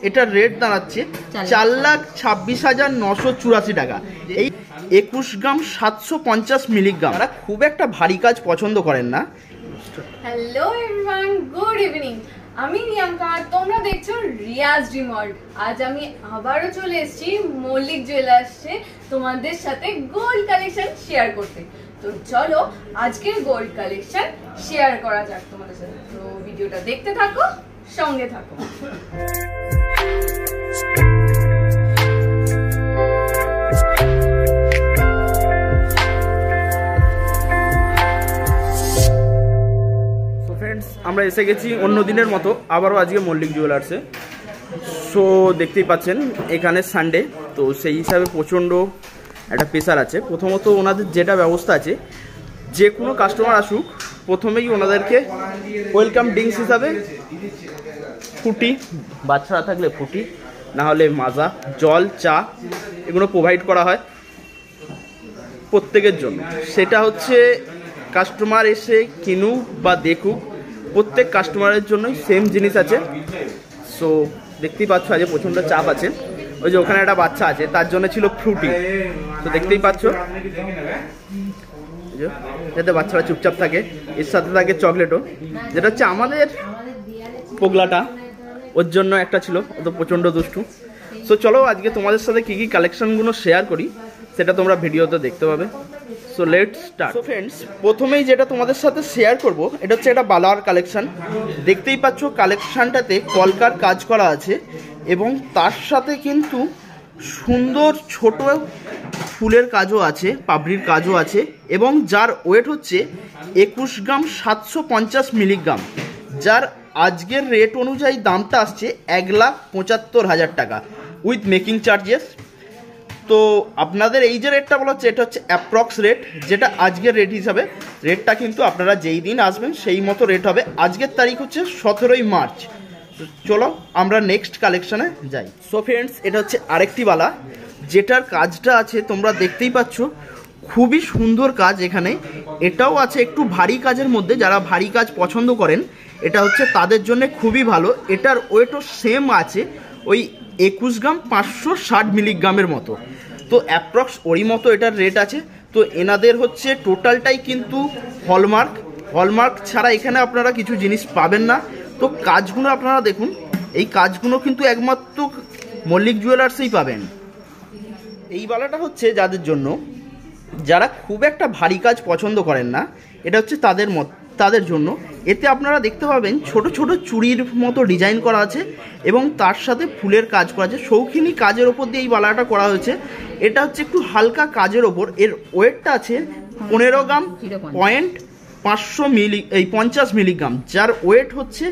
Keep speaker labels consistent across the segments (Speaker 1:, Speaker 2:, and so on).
Speaker 1: এটার রেট দাঁড়াচ্ছে 4,26,984 টাকা। এই 21 গ্রাম 750 মিলিগ্রাম। তারা খুব একটা ভারী কাজ পছন্দ করেন না।
Speaker 2: Hello everyone, good evening. আমি রিয়াঙ্কা, তোমরা দেখছো রিয়াজ ডিমল্ট। আজ আমি আবারও চলে এসেছি মল্লিক জুয়েলার্সে তোমাদের সাথে গোল্ড কালেকশন শেয়ার করতে। তো চলো আজকের গোল্ড কালেকশন শেয়ার করা যাক তোমাদের সাথে। তো ভিডিওটা দেখতে থাকো, সঙ্গে থাকো।
Speaker 1: আমরা এসে গেছি অন্য দিনের মতো আবারও আজকে মল্লিক জুয়েলার্সে। সো দেখতেই পাচ্ছেন এখানে সানডে, তো সেই হিসাবে প্রচণ্ড একটা প্রেশার আছে। প্রথমত ওনাদের যেটা ব্যবস্থা আছে, যে কোনো কাস্টমার আসুক প্রথমেই ওনাদেরকে ওয়েলকাম ড্রিঙ্কস হিসাবে ফুটি, বাচ্চারা থাকলে ফুটি, না হলে মাজা, জল, চা এগুলো প্রোভাইড করা হয় প্রত্যেকের জন্য। সেটা হচ্ছে কাস্টমার এসে কিনুক বা দেখুক, প্রত্যেক কাস্টমারের জন্যই সেম জিনিস আছে। সো দেখতেই পাচ্ছ আজ প্রচণ্ড চাপ আছে। ওই যে ওখানে একটা বাচ্চা আছে, তার জন্য ছিল ফ্রুটি। তো দেখতেই পাচ্ছ যাতে বাচ্চারা চুপচাপ থাকে। এর সাথে থাকে চকলেটও, যেটা হচ্ছে আমাদের পোগলাটা, ওর জন্য একটা ছিল, ও তো প্রচণ্ড দুষ্টু। সো চলো আজকে তোমাদের সাথে কী কী কালেকশনগুলো শেয়ার করি সেটা তোমরা ভিডিওতে দেখতে পাবে। So let's start. So friends, প্রথমেই যেটা তোমাদের সাথে শেয়ার করব এটা হচ্ছে একটা বালার কালেকশন। দেখতেই পাচ্ছ কালেকশনটাতে কলকার কাজ করা আছে এবং তার সাথে কিন্তু সুন্দর ছোট ফুলের কাজও আছে, পাপড়ির কাজও আছে এবং যার ওয়েট হচ্ছে 21 গ্রাম 750 মিলিগ্রাম, যার আজকের রেট অনুযায়ী দামটা আসছে 1,75,000 টাকা উইথ মেকিং চার্জেস। তো আপনাদের এই যে রেটটা বলা হচ্ছে এটা হচ্ছে অ্যাপ্রক্স রেট, যেটা আজকের রেট হিসাবে। রেটটা কিন্তু আপনারা যেই দিন আসবেন সেই মতো রেট হবে। আজকের তারিখ হচ্ছে 17ই মার্চ। চলো আমরা নেক্সট কালেকশানে যাই। সো ফ্রেন্ডস, এটা হচ্ছে আরেকটি বালা, যেটার কাজটা আছে তোমরা দেখতেই পাচ্ছ, খুবই সুন্দর কাজ এখানে। এটাও আছে একটু ভারী কাজের মধ্যে, যারা ভারী কাজ পছন্দ করেন এটা হচ্ছে তাদের জন্য খুবই ভালো। এটার ওয়েটও সেম আছে ওই 21 গ্রাম 560 মিলিগ্রামের মতো। তো অ্যাপ্রক্স ওই মতো এটার রেট আছে। তো এনাদের হচ্ছে টোটালটাই কিন্তু হলমার্ক ছাড়া এখানে আপনারা কিছু জিনিস পাবেন না। তো কাজগুলো আপনারা দেখুন, এই কাজগুলো কিন্তু একমাত্র মল্লিক জুয়েলার্সেই পাবেন। এই বালাটা হচ্ছে যাদের জন্য যারা খুব একটা ভারী কাজ পছন্দ করেন না, এটা হচ্ছে তাদের জন্য। এতে আপনারা দেখতে পাবেন ছোট ছোট চুড়ির মতো ডিজাইন করা আছে এবং তার সাথে ফুলের কাজ করা আছে। শৌখিনী কাজের ওপর দিয়ে এই বালাটা করা হয়েছে। এটা হচ্ছে একটু হালকা কাজের ওপর। এর ওয়েটটা আছে 15 গ্রাম 50 মিলিগ্রাম, যার ওয়েট হচ্ছে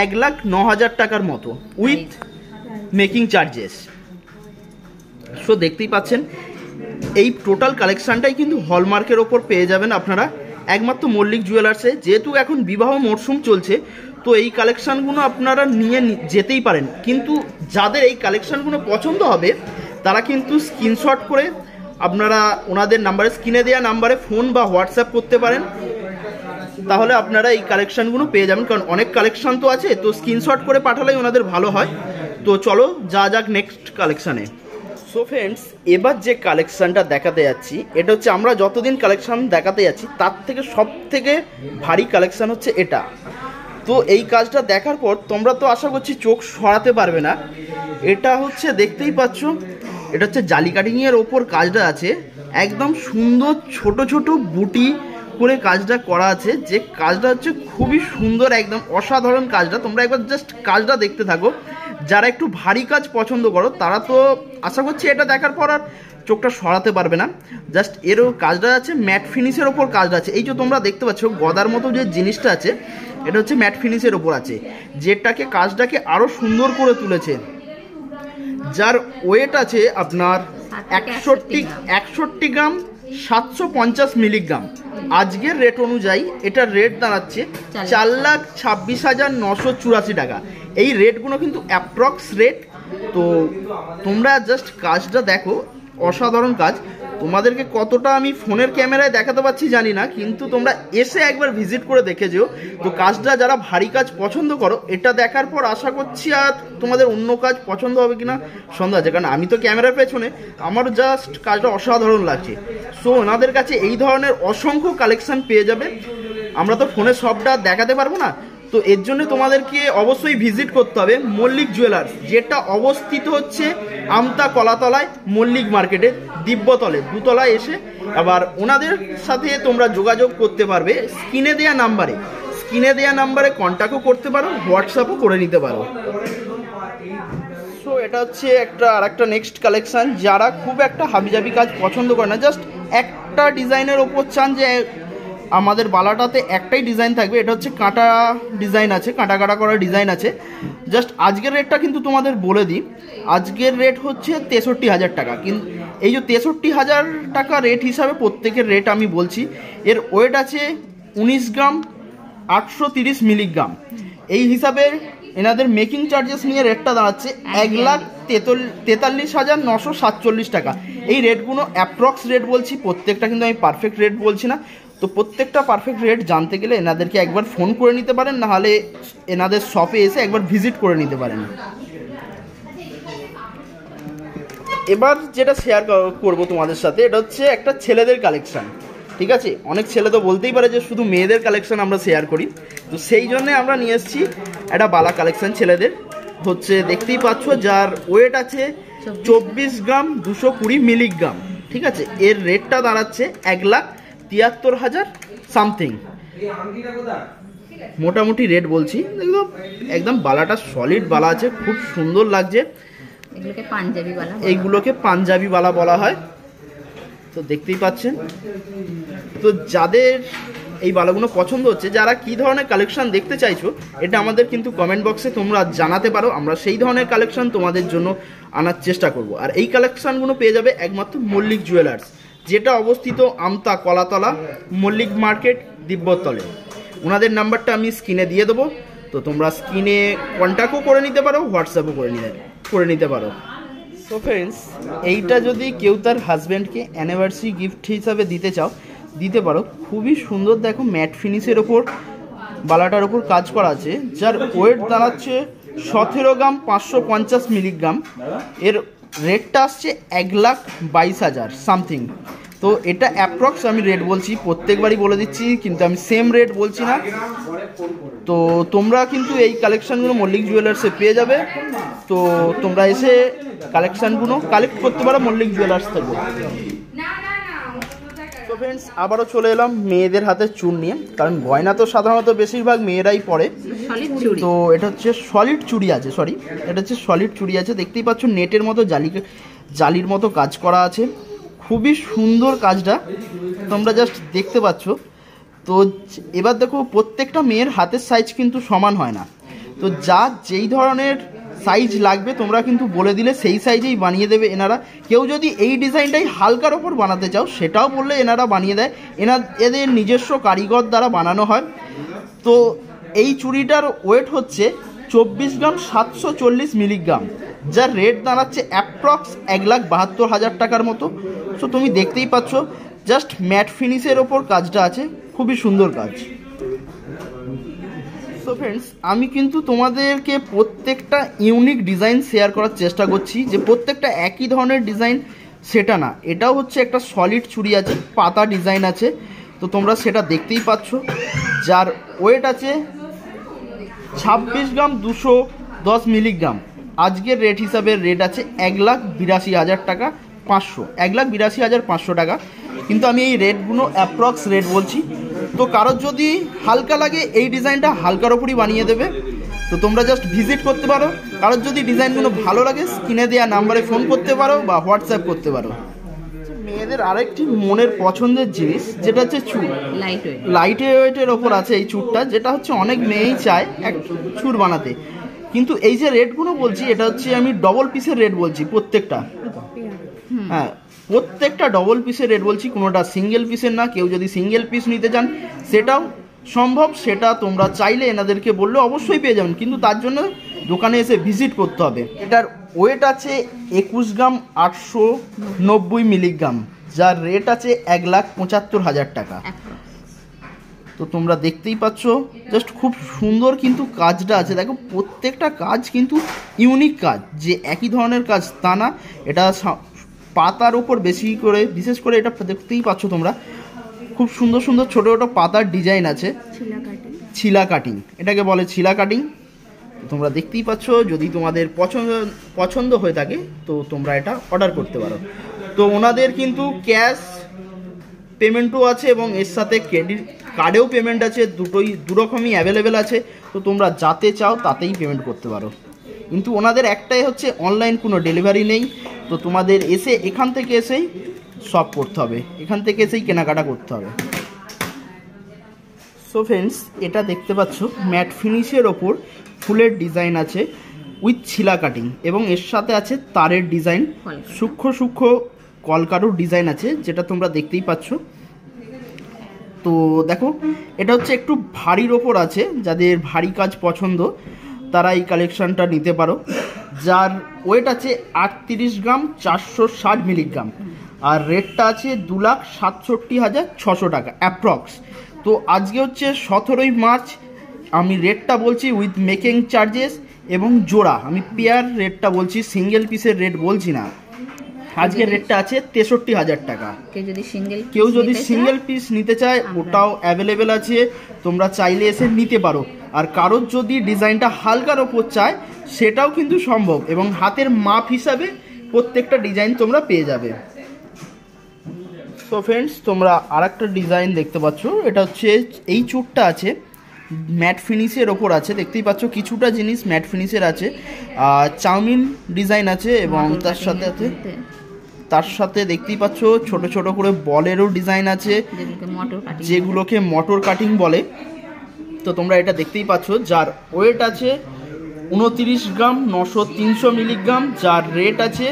Speaker 1: 1,09,000 টাকার মতো উইথ মেকিং চার্জেস। সো দেখতেই পাচ্ছেন এই টোটাল কালেকশানটাই কিন্তু হলমার্কের ওপর পেয়ে যাবেন আপনারা একমাত্র মল্লিক জুয়েলার্সে। যেহেতু এখন বিবাহ মরশুম চলছে, তো এই কালেকশানগুলো আপনারা নিয়ে যেতেই পারেন। কিন্তু যাদের এই কালেকশানগুলো পছন্দ হবে তারা কিন্তু স্ক্রিনশট করে আপনারা ওনাদের নাম্বারে, স্ক্রিনে দেওয়া নাম্বারে ফোন বা হোয়াটসঅ্যাপ করতে পারেন, তাহলে আপনারা এই কালেকশানগুলো পেয়ে যাবেন। কারণ অনেক কালেকশান তো আছে, তো স্ক্রিনশট করে পাঠালেই ওনাদের ভালো হয়। তো চলো যাক নেক্সট কালেকশানে। সো ফ্রেন্ডস, এবার যে কালেকশানটা দেখাতে যাচ্ছি এটা হচ্ছে আমরা যতদিন কালেকশান দেখাতে যাচ্ছি তার থেকে সব থেকে ভারী কালেকশান হচ্ছে এটা। তো এই কাজটা দেখার পর তোমরা তো আশা করছি চোখ সরাতে পারবে না। এটা হচ্ছে দেখতেই পাচ্ছ, এটা হচ্ছে জালি কাটিংয়ের ওপর কাজটা আছে। একদম সুন্দর ছোট ছোট বুটি করে কাজটা করা আছে, যে কাজটা হচ্ছে খুবই সুন্দর, একদম অসাধারণ কাজটা। তোমরা একবার জাস্ট কাজটা দেখতে থাকো। যারা একটু ভারী কাজ পছন্দ করো তারা তো আশা করছি এটা দেখার পর আর চোখটা সরাতে পারবে না। জাস্ট এরও কাজটা আছে ম্যাট ফিনিশের ওপর কাজটা আছে। এই যে তোমরা দেখতে পাচ্ছ গদার মতো যে জিনিসটা আছে, এটা হচ্ছে ম্যাট ফিনিশের ওপর আছে, যেটাকে কাজটাকে আরও সুন্দর করে তুলেছে। যার ওয়েট আছে আপনার 61 গ্রাম 750 মিলিগ্রাম। আজকের রেট অনুযায়ী এটার রেট দাঁড়াচ্ছে 4,26,984 টাকা। এই রেটগুলো কিন্তু অ্যাপ্রক্স রেট। তো তোমরা জাস্ট কাজটা দেখো, অসাধারণ কাজ। তোমাদেরকে কতটা আমি ফোনের ক্যামেরায় দেখাতে পারছি জানি না, কিন্তু তোমরা এসে একবার ভিজিট করে দেখে যেও। তো কাজটা যারা ভারী কাজ পছন্দ করো, এটা দেখার পর আশা করছি আর তোমাদের অন্য কাজ পছন্দ হবে কিনা সন্দেহ আছে, কারণ আমি তো ক্যামেরার পেছনে, আমার জাস্ট কাজটা অসাধারণ লাগছে। সো ওনাদের কাছে এই ধরনের অসংখ্য কালেকশন পেয়ে যাবে। আমরা তো ফোনে সবটা দেখাতে পারবো না, তো এর জন্য তোমাদেরকে অবশ্যই ভিজিট করতে হবে মল্লিক জুয়েলার্স, যেটা অবস্থিত হচ্ছে আমতা কলাতলায় মল্লিক মার্কেটে দিব্যতলে 2 তলায় এসে। আবার ওনাদের সাথে তোমরা যোগাযোগ করতে পারবে স্ক্রিনে দেওয়া নাম্বারে কন্ট্যাক্টও করতে পারো, হোয়াটসঅ্যাপও করে নিতে পারো। সো এটা হচ্ছে আরেকটা নেক্সট কালেকশান। যারা খুব একটা হাবিজাবি কাজ পছন্দ করে না, জাস্ট একটা ডিজাইনের ওপর চান যে আমাদের বালাটাতে একটাই ডিজাইন থাকবে, এটা হচ্ছে কাঁটা ডিজাইন আছে, কাঁটা করা ডিজাইন আছে। জাস্ট আজকের রেটটা কিন্তু তোমাদের বলে দিই, আজকের রেট হচ্ছে 63,000 টাকা। কিন্তু এই যে 63,000 টাকা রেট হিসাবে প্রত্যেকের রেট আমি বলছি। এর ওয়েট আছে 19 গ্রাম 830 মিলিগ্রাম। এই হিসাবে এনাদের মেকিং চার্জেস নিয়ে রেটটা দাঁড়াচ্ছে 1,43,947 টাকা। এই রেটগুলো অ্যাপ্রক্স রেট বলছি, প্রত্যেকটা কিন্তু আমি পারফেক্ট রেট বলছি না। তো প্রত্যেকটা পারফেক্ট রেট জানতে গেলে এনাদেরকে একবার ফোন করে নিতে পারেন, নাহলে এনাদের শপে এসে একবার ভিজিট করে নিতে পারেন। এবার যেটা শেয়ার করবো তোমাদের সাথে, এটা হচ্ছে একটা ছেলেদের কালেকশান। ঠিক আছে, অনেক ছেলে তো বলতেই পারে যে শুধু মেয়েদের কালেকশান আমরা শেয়ার করি, তো সেই জন্যে আমরা নিয়ে এসেছি একটা বালা কালেকশান ছেলেদের। হচ্ছে দেখতেই পাচ্ছ, যার ওয়েট আছে 24 গ্রাম 220 মিলিগ্রাম। ঠিক আছে, এর রেটটা দাঁড়াচ্ছে 1,73,000 সামথিং। মোটামুটি রেট বলছি, একদম বালাটা সলিড বালা আছে, খুব সুন্দর লাগছে। এইগুলোকে পাঞ্জাবি বালা বলা হয়। তো দেখতেই পাচ্ছেন, তো যাদের এই বালাগুলো পছন্দ হচ্ছে, যারা কি ধরনের কালেকশন দেখতে চাইছো, এটা আমাদের কিন্তু কমেন্ট বক্সে তোমরা জানাতে পারো, আমরা সেই ধরনের কালেকশন তোমাদের জন্য আনার চেষ্টা করব। আর এই কালেকশনগুলো পেয়ে যাবে একমাত্র মল্লিক জুয়েলার্স, যেটা অবস্থিত আমতা কলাতলা মল্লিক মার্কেট দিব্যতলে। ওনাদের নাম্বারটা আমি স্ক্রিনে দিয়ে দেবো, তো তোমরা স্ক্রিনে কন্ট্যাক্টও করে নিতে পারো, হোয়াটসঅ্যাপও করে নিতে পারো। তো ফ্রেন্ডস, এইটা যদি কেউ তার হাজব্যান্ডকে অ্যানিভার্সারি গিফট হিসাবে দিতে চাও, দিতে পারো। খুবই সুন্দর, দেখো ম্যাট ফিনিশের ওপর বালাটার ওপর কাজ করা আছে, যার ওয়েট দাঁড়াচ্ছে 17 গ্রাম 550 মিলিগ্রাম। এর রেটটা আসছে 1,22,000 সামথিং। তো এটা অ্যাপ্রক্স আমি রেট বলছি, প্রত্যেকবারই বলে দিচ্ছি, কিন্তু আমি সেম রেট বলছি না। তো তোমরা কিন্তু এই কালেকশানগুলো মল্লিক জুয়েলার্সে পেয়ে যাবে। তো তোমরা এসে কালেকশানগুলো কালেক্ট করতে পারো মল্লিক জুয়েলার্স থেকে। তো ফ্রেন্ডস, আবারও চলে এলাম মেয়েদের হাতে চুড় নিয়ে, কারণ গয়না তো সাধারণত বেশিরভাগ মেয়েরাই পরে। তো এটা হচ্ছে সলিড চুড়ি আছে, এটা হচ্ছে সলিড চুড়ি আছে। দেখতেই পাচ্ছ নেটের মতো জালির মতো কাজ করা আছে, খুবই সুন্দর কাজটা, তোমরা জাস্ট দেখতে পাচ্ছ। তো এবার দেখো, প্রত্যেকটা মেয়ের হাতের সাইজ কিন্তু সমান হয় না, তো যেই ধরনের সাইজ লাগবে তোমরা কিন্তু বলে দিলে সেই সাইজেই বানিয়ে দেবে এনারা। কেউ যদি এই ডিজাইনটাই হালকার ওপর বানাতে চাও, সেটাও বললে এনারা বানিয়ে দেয়। এদের নিজস্ব কারিগর দ্বারা বানানো হয়। তো এই চুড়িটার ওয়েট হচ্ছে 24 গ্রাম 740 মিলিগ্রাম, যার রেট দাঁড়াচ্ছে অ্যাপ্রক্স 1,72,000 টাকার মতো। সো তুমি দেখতেই পাচ্ছ, জাস্ট ম্যাট ফিনিশের ওপর কাজটা আছে, খুবই সুন্দর কাজ। সো ফ্রেন্ডস, আমি কিন্তু তোমাদেরকে প্রত্যেকটা ইউনিক ডিজাইন শেয়ার করার চেষ্টা করছি, যে প্রত্যেকটা একই ধরনের ডিজাইন সেটা না। এটাও হচ্ছে একটা সলিড চুড়ি আছে, পাতা ডিজাইন আছে, তো তোমরা সেটা দেখতেই পাচ্ছ, যার ওয়েট আছে 26 গ্রাম 210 মিলিগ্রাম। আজকের রেট হিসাবে রেট আছে 1,82,000 টাকা 500, 1,82,500 টাকা। কিন্তু আমি এই রেটগুলো অ্যাপ্রক্স রেট বলছি। তো কারোর যদি হালকা লাগে, এই ডিজাইনটা হালকার ওপরই বানিয়ে দেবে। তো তোমরা জাস্ট ভিজিট করতে পারো। কারোর যদি ডিজাইনগুলো ভালো লাগে, স্ক্রিনে দেওয়া নাম্বারে ফোন করতে পারো বা হোয়াটসঅ্যাপ করতে পারো। মেয়েদের আরেকটি মনের পছন্দের জিনিস, যেটা হচ্ছে চুড়, লাইট ওয়েটের ওপর আছে এই চুড়টা, যেটা হচ্ছে অনেক মেয়েই চায় এক চুড় বানাতে। কিন্তু এই যে রেটগুলো বলছি, এটা হচ্ছে আমি ডবল পিসের রেট বলছি, প্রত্যেকটা, হ্যাঁ প্রত্যেকটা ডবল পিসের রেট বলছি, কোনোটা সিঙ্গেল পিসের না। কেউ যদি সিঙ্গেল পিস নিতে চান সেটাও সম্ভব, সেটা তোমরা চাইলে এনাদেরকে বললে অবশ্যই পেয়ে যাবেন, কিন্তু তার জন্য দোকানে এসে ভিজিট করতে হবে। এটার ওয়েট আছে 21 গ্রাম 890 মিলিগ্রাম, যার রেট আছে 1,75,000 টাকা। তো তোমরা দেখতেই পাচ্ছ, জাস্ট খুব সুন্দর কিন্তু কাজটা আছে। দেখো প্রত্যেকটা কাজ কিন্তু ইউনিক কাজ, যে একই ধরনের কাজ তা না। এটা পাতার ওপর বেশি করে, বিশেষ করে এটা দেখতেই পাচ্ছ তোমরা, খুব সুন্দর সুন্দর ছোটো ছোটো পাতার ডিজাইন আছে। ছিলা কাটিং, এটাকে বলে ছিলা কাটিং। তোমরা দেখতেই পাচ্ছ, যদি তোমাদের পছন্দ হয়ে থাকে তো তোমরা এটা অর্ডার করতে পারো। তো ওনাদের কিন্তু ক্যাশ পেমেন্টও আছে এবং এর সাথে ক্রেডিট কার্ডেও পেমেন্ট আছে, দু রকমই অ্যাভেলেবেল আছে। তো তোমরা যাতে চাও তাতেই পেমেন্ট করতে পারো। কিন্তু ওনাদের একটাই হচ্ছে, অনলাইন কোনো ডেলিভারি নেই। তো তোমাদের এখান থেকে এসেই শপ করতে হবে, এখান থেকে এসেই কেনাকাটা করতে হবে। সো ফ্রেন্ডস, এটা দেখতে পাচ্ছ ম্যাট ফিনিশের ওপর ফুলের ডিজাইন আছে উইথ ছিলা কাটিং, এবং এর সাথে আছে তারের ডিজাইন, সূক্ষ্ম সূক্ষ্ম কলকারুর ডিজাইন আছে, যেটা তোমরা দেখতেই পাচ্ছ। তো দেখো, এটা হচ্ছে একটু ভারীর ওপর আছে, যাদের ভারী কাজ পছন্দ তারা এই কালেকশানটা নিতে পারো। যার ওয়েট আছে 38 গ্রাম 460 মিলিগ্রাম, আর রেটটা আছে 2,67,600 টাকা অ্যাপ্রক্স। তো আজকে হচ্ছে 17ই মার্চ, আমি রেটটা বলছি উইথ মেকিং চার্জেস এবং জোড়া, আমি পেয়ার রেটটা বলছি, সিঙ্গেল পিসের রেট বলছি না। আজকের রেটটা আছে 63,000 টাকা। কেউ যদি সিঙ্গেল পিস নিতে চায় ওটাও অ্যাভেলেবেল আছে, তোমরা চাইলে এসে নিতে পারো। আর কারোর যদি ডিজাইনটা হালকার ওপর চায় সেটাও কিন্তু সম্ভব, এবং হাতের মাপ হিসাবে প্রত্যেকটা ডিজাইন তোমরা পেয়ে যাবে। সো ফ্রেন্ডস, তোমরা আর একটা ডিজাইন দেখতে পাচ্ছ, এটা হচ্ছে এই চুটটা আছে ম্যাট ফিনিশের ওপর আছে, দেখতেই পাচ্ছ কিছুটা জিনিস ম্যাট ফিনিশের আছে, চাউমিন ডিজাইন আছে, এবং তার সাথে দেখতেই পাচ্ছ ছোট ছোট করে বলেরও ডিজাইন আছে, যেগুলোকে মোটর কাটিং বলে। তো তোমরা এটা দেখতেই পাচ্ছ, যার ওয়েট আছে 29 গ্রাম 900 মিলিগ্রাম, যার রেট আছে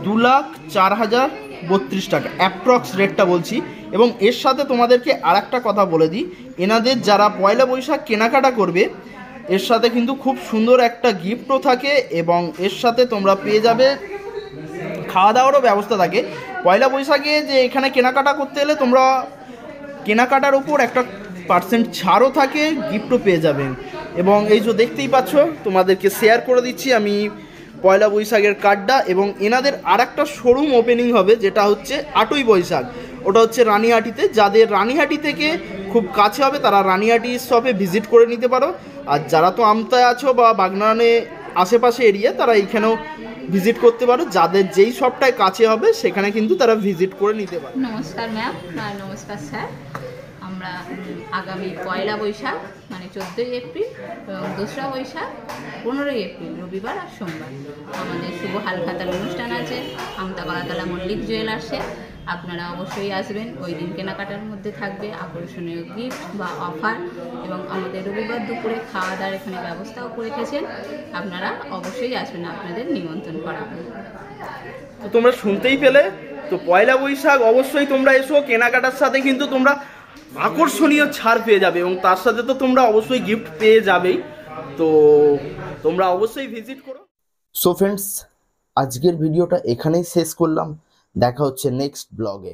Speaker 1: 2,04,032 টাকা অ্যাপ্রক্স রেটটা বলছি। এবং এর সাথে তোমাদেরকে আর একটা কথা বলে দিই, এনাদের যারা পয়লা বৈশাখ কেনাকাটা করবে এর সাথে কিন্তু খুব সুন্দর একটা গিফটও থাকে, এবং এর সাথে তোমরা পেয়ে যাবে খাওয়া দাওয়ারও ব্যবস্থা থাকে। পয়লা বৈশাখে যে এখানে কেনাকাটা করতে এলে তোমরা কেনাকাটার উপর একটা % ছাড়ও থাকে, গিফটও পেয়ে যাবেন। এবং এই যে দেখতেই পাচ্ছ, তোমাদেরকে শেয়ার করে দিচ্ছি আমি পয়লা বৈশাখের কার্ডটা। এবং এনাদের আর একটা শোরুম ওপেনিং হবে, যেটা হচ্ছে 8ই বৈশাখ, ওটা হচ্ছে রানীহাটিতে। যাদের রানীহাটি থেকে খুব কাছে হবে তারা রানীহাটি শপে ভিজিট করে নিতে পারো, আর যারা তো আমতায় আছো বা বাগনানে আশেপাশে এরিয়া তারা এইখানেও ভিজিট করতে পারো। যাদের যেই শপটায় কাছে হবে সেখানে কিন্তু তারা ভিজিট করে নিতে পারে।
Speaker 3: নমস্কার ম্যাম, নমস্কার স্যার। আমরা আগামী পয়লা বৈশাখ মানে 14ই এপ্রিল এবং 2রা বৈশাখ 15ই এপ্রিল রবিবার আর সোমবার আমাদের শুভ হালখাতার অনুষ্ঠান আছে আমতা কলাতলা মল্লিক জুয়েলার্সে। আপনারা অবশ্যই আসবেন। ওই দিন কেনাকাটার মধ্যে থাকবে আকর্ষণীয় গিফট বা অফার, এবং আমাদের রবিবার দুপুরে খাওয়া দাওয়ার এখানে ব্যবস্থাও করে রেখেছেন। আপনারা অবশ্যই আসবেন, আপনাদের নিমন্ত্রণ করা হবে।
Speaker 1: তো তোমরা শুনতেই পেলে, তো পয়লা বৈশাখ অবশ্যই তোমরা এসো, কেনাকাটার সাথে কিন্তু তোমরা আকর্ষণীয় ছাড় পেয়ে যাবে, এবং তার সাথে তো তোমরা অবশ্যই গিফট পেয়ে যাবেই। তো তোমরা অবশ্যই ভিজিট করো। সো ফ্রেন্ডস, আজকের ভিডিওটা এখানেই শেষ করলাম, দেখা হচ্ছে নেক্সট ব্লগে।